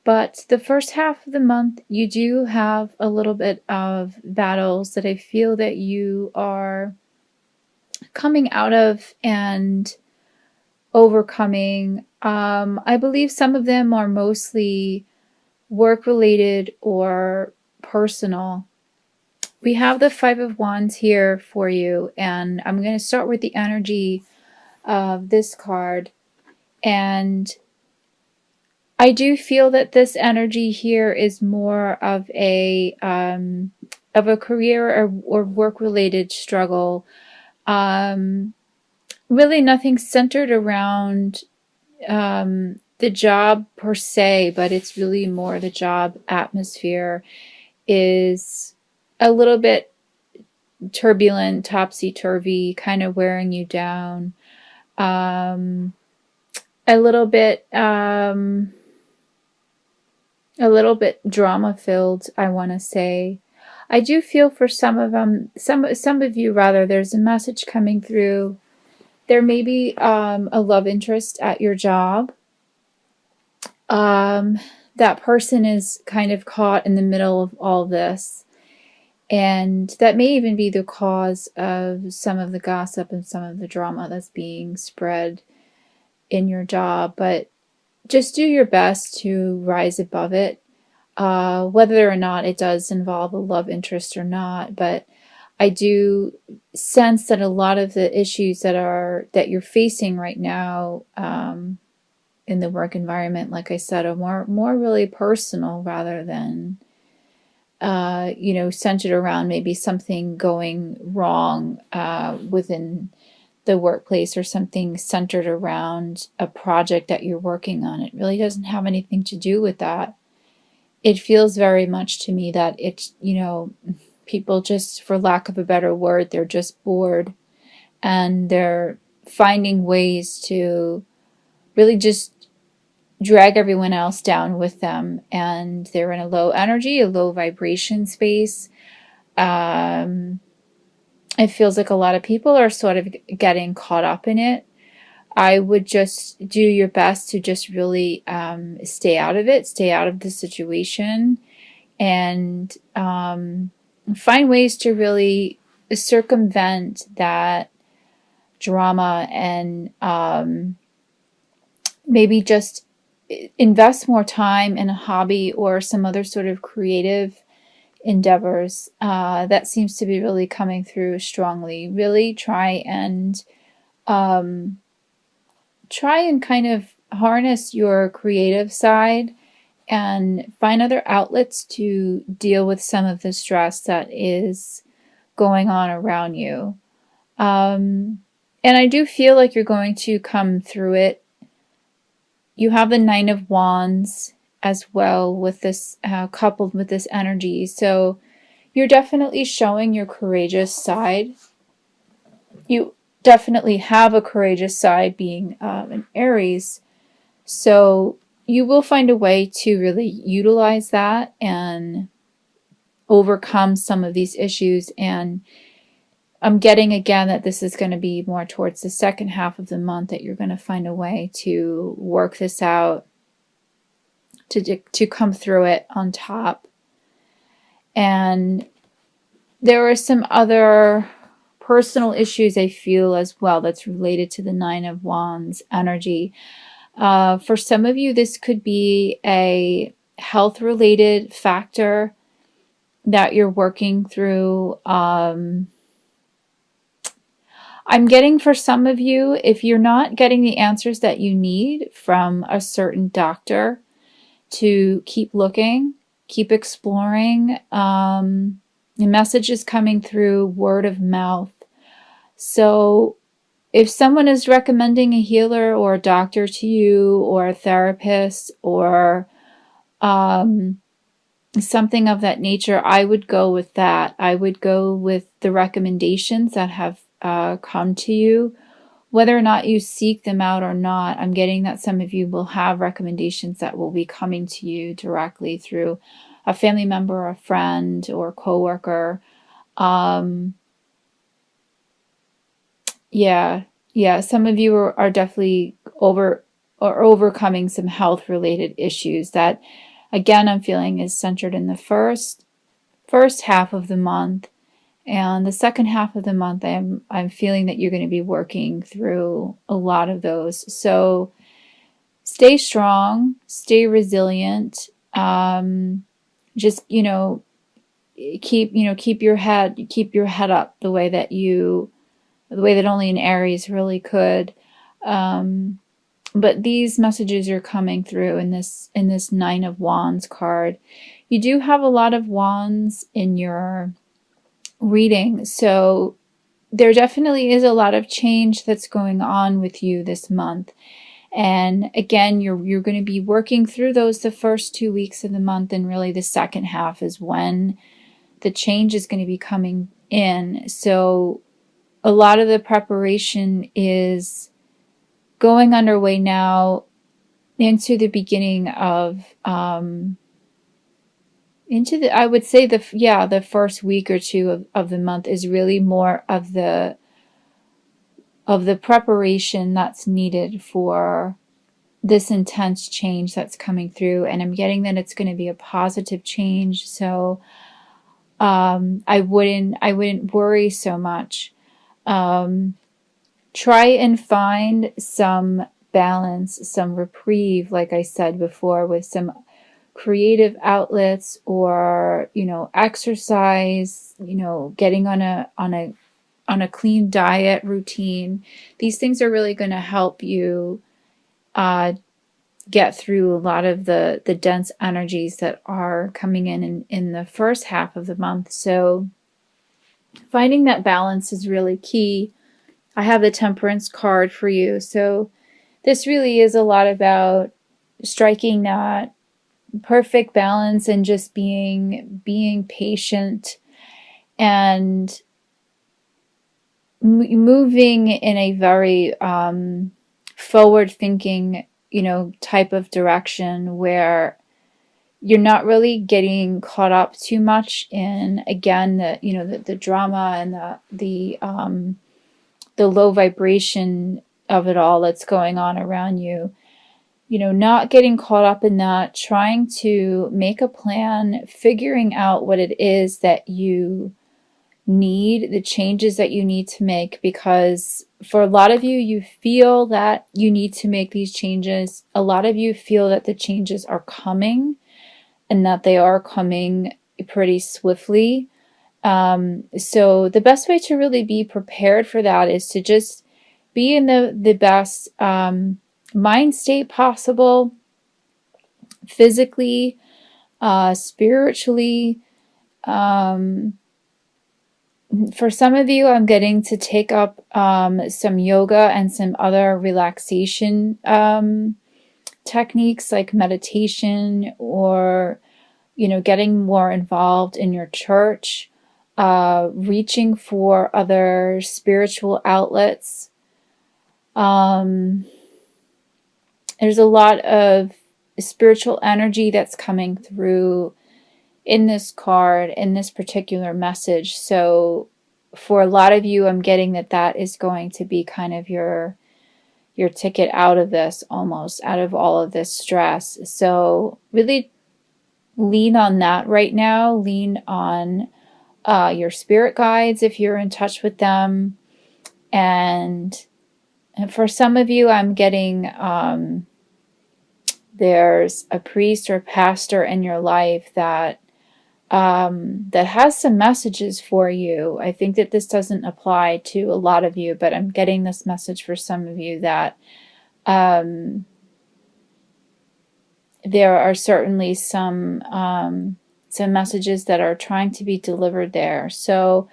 But the first half of the month, you do have a little bit of battles that I feel that you are coming out of and overcoming. I believe some of them are mostly work related or personal. We have the Five of Wands here for you, and I'm going to start with the energy of this card. And I do feel that this energy here is more of a career or work related struggle. Really nothing centered around the job per se, but it's really more the job atmosphere is a little bit turbulent, topsy-turvy, kind of wearing you down. A little bit drama filled, I want to say. I do feel for some of them, some of you rather, there's a message coming through. There may be a love interest at your job. That person is kind of caught in the middle of all this. And that may even be the cause of some of the gossip and some of the drama that's being spread in your job. But just do your best to rise above it, whether or not it does involve a love interest or not. But I do sense that a lot of the issues that you're facing right now in the work environment, like I said, are more really personal rather than centered around maybe something going wrong within the workplace or something centered around a project that you're working on. It really doesn't have anything to do with that. It feels very much to me that it's, people just, for lack of a better word, they're just bored and they're finding ways to really just drag everyone else down with them, and they're in a low energy, a low vibration space. It feels like a lot of people are sort of getting caught up in it. I would just do your best to just really stay out of it, stay out of the situation, and find ways to really circumvent that drama, and maybe just invest more time in a hobby or some other sort of creative endeavors. That seems to be really coming through strongly. Really try and kind of harness your creative side and find other outlets to deal with some of the stress that is going on around you. And I do feel like you're going to come through it. You have the Nine of Wands as well with this, coupled with this energy. So you're definitely showing your courageous side. You definitely have a courageous side being an Aries. So you will find a way to really utilize that and overcome some of these issues. And I'm getting again that this is going to be more towards the second half of the month that you're going to find a way to work this out, to come through it on top. And there are some other personal issues I feel as well that's related to the Nine of Wands energy. For some of you, this could be a health-related factor that you're working through. I'm getting for some of you, if you're not getting the answers that you need from a certain doctor, to keep looking, keep exploring. The message is coming through word of mouth. So if someone is recommending a healer or a doctor to you, or a therapist, or something of that nature, I would go with that. I would go with the recommendations that have come to you, whether or not you seek them out or not. I'm getting that some of you will have recommendations that will be coming to you directly through a family member, a friend, or a coworker. Yeah, some of you are definitely overcoming some health related issues that again, I'm feeling is centered in the first half of the month. And the second half of the month, I'm feeling that you're going to be working through a lot of those. So stay strong, stay resilient. Just keep your head up the way that only an Aries really could. But these messages are coming through in this Nine of Wands card. You do have a lot of wands in your reading, so there definitely is a lot of change that's going on with you this month. And again, you're going to be working through those the first 2 weeks of the month, and really the second half is when the change is going to be coming in. So a lot of the preparation is going underway now into the beginning of I would say the first week or two of the month is really more of the preparation that's needed for this intense change that's coming through. And I'm getting that it's going to be a positive change. So I wouldn't worry so much. Try and find some balance, some reprieve, like I said before, with some creative outlets, or exercise, getting on a clean diet routine. These things are really going to help you get through a lot of the dense energies that are coming in the first half of the month. So finding that balance is really key. I have the Temperance card for you. So this really is a lot about striking that perfect balance and just being patient and moving in a very forward thinking type of direction, where you're not really getting caught up too much in, again, the drama and the low vibration of it all that's going on around you. Not getting caught up in that, trying to make a plan, figuring out what it is that you need, the changes that you need to make, because for a lot of you, you feel that you need to make these changes. A lot of you feel that the changes are coming, and that they are coming pretty swiftly. So the best way to really be prepared for that is to just be in the best mind state possible, physically, spiritually. For some of you, I'm getting to take up some yoga and some other relaxation techniques, like meditation, or getting more involved in your church, reaching for other spiritual outlets. There's a lot of spiritual energy that's coming through in this card, in this particular message. So for a lot of you, I'm getting that is going to be kind of your ticket out of this, almost out of all of this stress. So really lean on that right now. Lean on your spirit guides if you're in touch with them. And for some of you, I'm getting there's a priest or pastor in your life that has some messages for you. I think that this doesn't apply to a lot of you, but I'm getting this message for some of you that there are certainly some messages that are trying to be delivered there. So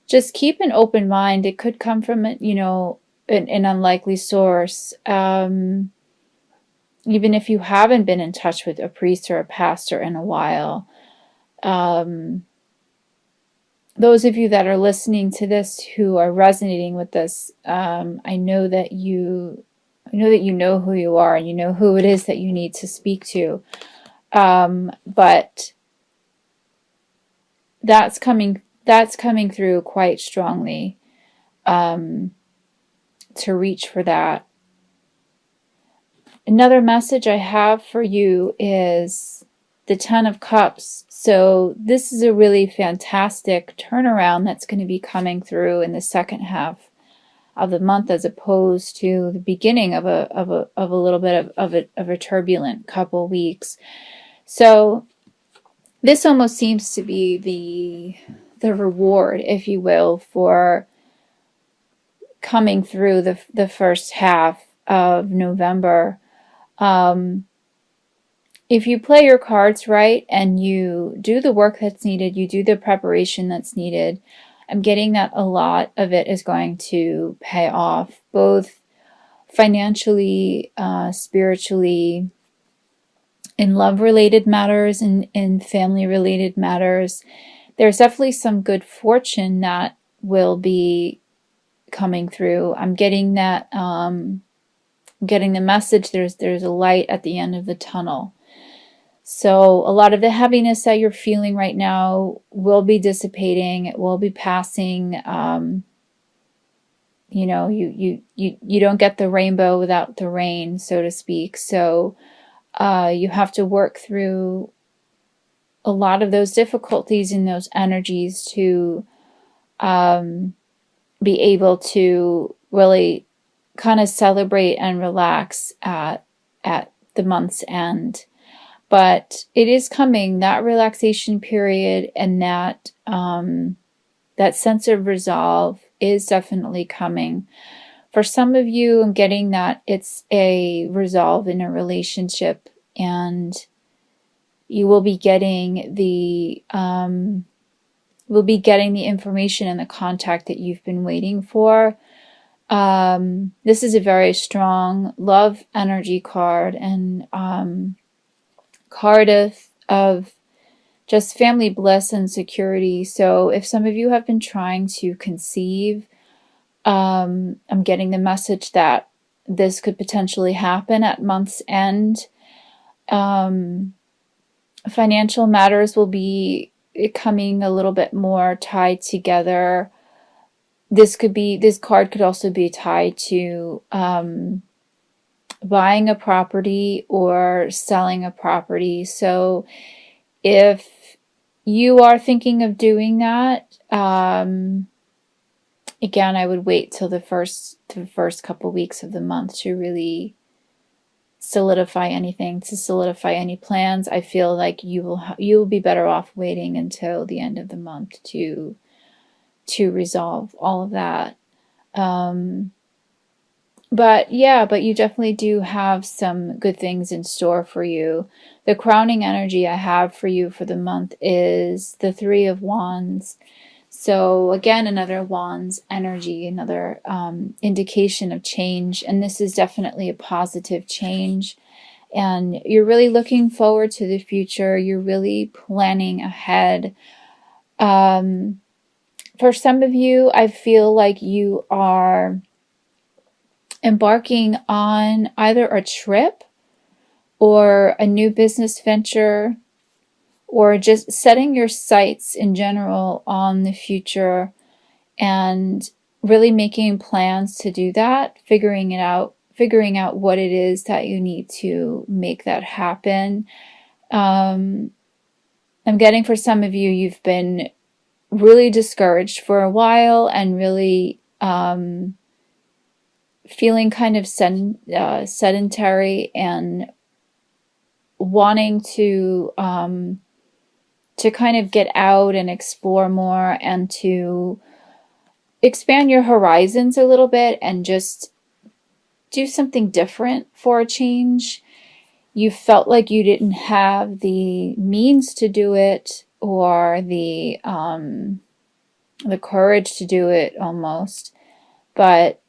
just keep an open mind. It could come from an unlikely source. Even if you haven't been in touch with a priest or a pastor in a while. Those of you that are listening to this who are resonating with this, I know that you know who you are, and you know who it is that you need to speak to. But that's coming through quite strongly, to reach for that. Another message I have for you is the Ten of Cups. So this is a really fantastic turnaround that's going to be coming through in the second half of the month, as opposed to the beginning of a little bit of a turbulent couple weeks. So this almost seems to be the reward, if you will, for coming through the first half of November. If you play your cards right and you do the work that's needed, you do the preparation that's needed, I'm getting that a lot of it is going to pay off, both financially, spiritually, in love-related matters, in family-related matters. There's definitely some good fortune that will be coming through. I'm getting that, getting the message there's a light at the end of the tunnel. So a lot of the heaviness that you're feeling right now will be dissipating. It will be passing. You know, you don't get the rainbow without the rain, so to speak. So you have to work through a lot of those difficulties and those energies to be able to really kind of celebrate and relax at the month's end. But it is coming, that relaxation period, and that that sense of resolve is definitely coming. For some of you, I'm getting that it's a resolve in a relationship, and you will be getting the information and the contact that you've been waiting for. This is a very strong love energy card, and card of just family bliss and security. So if some of you have been trying to conceive, I'm getting the message that this could potentially happen at month's end. Financial matters will be coming a little bit more tied together. This card could also be tied to buying a property or selling a property. So if you are thinking of doing that, again, I would wait till the first couple weeks of the month to really solidify anything, to solidify any plans. I feel like you will be better off waiting until the end of the month to resolve all of that. But you definitely do have some good things in store for you. The crowning energy I have for you for the month is the Three of Wands. So again, another Wands energy, another indication of change. And this is definitely a positive change. And you're really looking forward to the future. You're really planning ahead. For some of you, I feel like you are embarking on either a trip or a new business venture, or just setting your sights in general on the future and really making plans to do that, figuring out what it is that you need to make that happen. I'm getting, for some of you, you've been really discouraged for a while and really feeling kind of sedentary and wanting to kind of get out and explore more and to expand your horizons a little bit and just do something different for a change. You felt like you didn't have the means to do it, or the courage to do it almost, but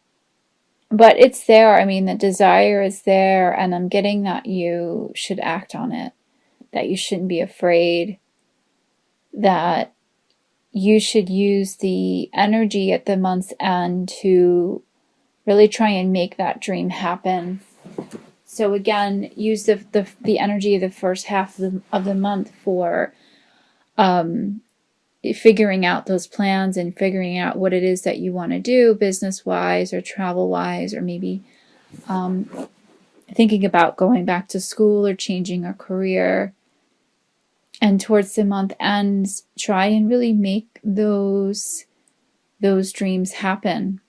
it's there. I mean, the desire is there, and I'm getting that you should act on it, that you shouldn't be afraid, that you should use the energy at the month's end to really try and make that dream happen. So again, use the energy of the first half of the month for figuring out those plans and figuring out what it is that you want to do business-wise or travel-wise, or maybe thinking about going back to school or changing a career. And towards the month ends, try and really make those dreams happen.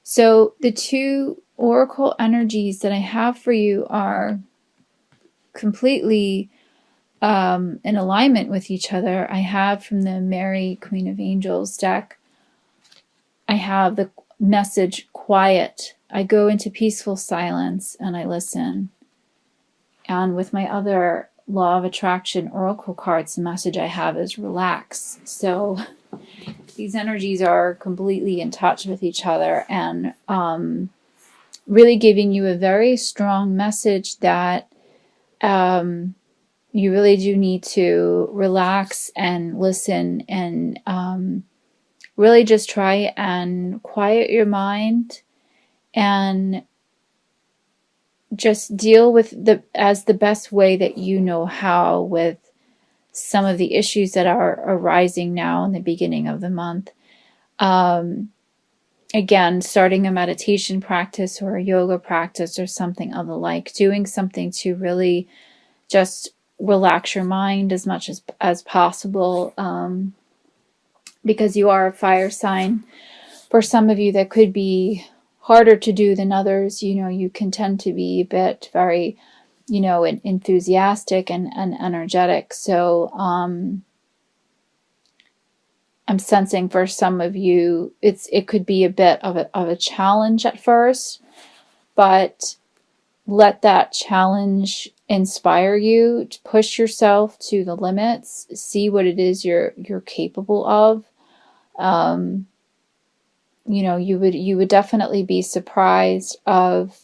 So the two oracle energies that I have for you are completely in alignment with each other. I have from the Mary Queen of Angels deck, I have the message quiet. I go into peaceful silence and I listen. And with my other Law of Attraction oracle cards, the message I have is relax. So these energies are completely in touch with each other and really giving you a very strong message that you really do need to relax and listen and really just try and quiet your mind and just deal with as the best way that you know how with some of the issues that are arising now in the beginning of the month. Again, starting a meditation practice or a yoga practice or something of the like, doing something to really just relax your mind as much as possible, because you are a fire sign. For some of you, that could be harder to do than others. You can tend to be a bit very, enthusiastic and energetic. So I'm sensing for some of you, it could be a bit of a challenge at first, but let that challenge inspire you to push yourself to the limits, see what it is you're capable of. You would definitely be surprised of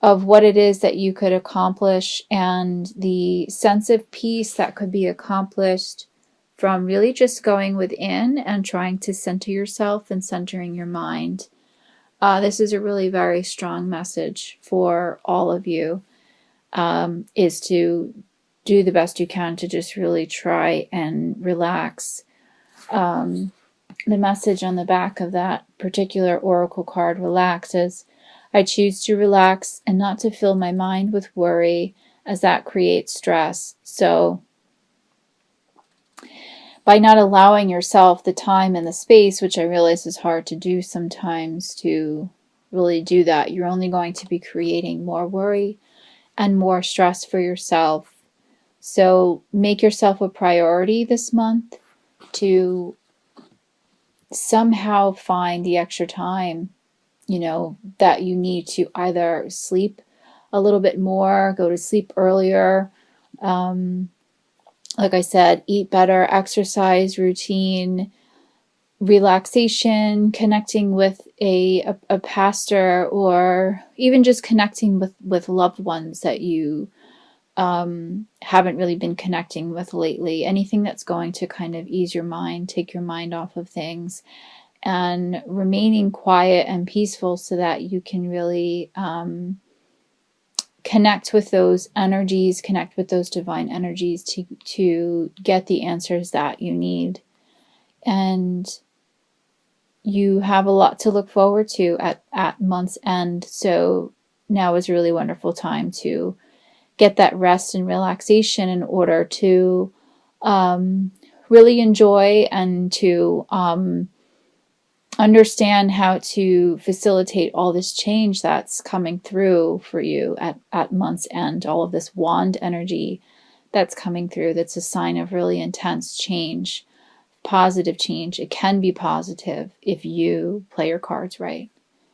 what it is that you could accomplish, and the sense of peace that could be accomplished from really just going within and trying to center yourself and centering your mind. This is a really very strong message for all of you, is to do the best you can to just really try and relax. The message on the back of that particular oracle card, relax, is I choose to relax and not to fill my mind with worry, as that creates stress. So by not allowing yourself the time and the space, which I realize is hard to do sometimes, to really do that, you're only going to be creating more worry and more stress for yourself. So make yourself a priority this month to somehow find the extra time, that you need to either sleep a little bit more, go to sleep earlier, like I said, eat better, exercise routine, relaxation, connecting with a pastor, or even just connecting with loved ones that you haven't really been connecting with lately. Anything that's going to kind of ease your mind, take your mind off of things, and remaining quiet and peaceful so that you can really connect with those energies, connect with those divine energies to get the answers that you need. And you have a lot to look forward to at month's end. So now is a really wonderful time to get that rest and relaxation in order to really enjoy and to understand how to facilitate all this change that's coming through for you at month's end. All of this wand energy that's coming through, that's a sign of really intense change, positive change. It can be positive if you play your cards right.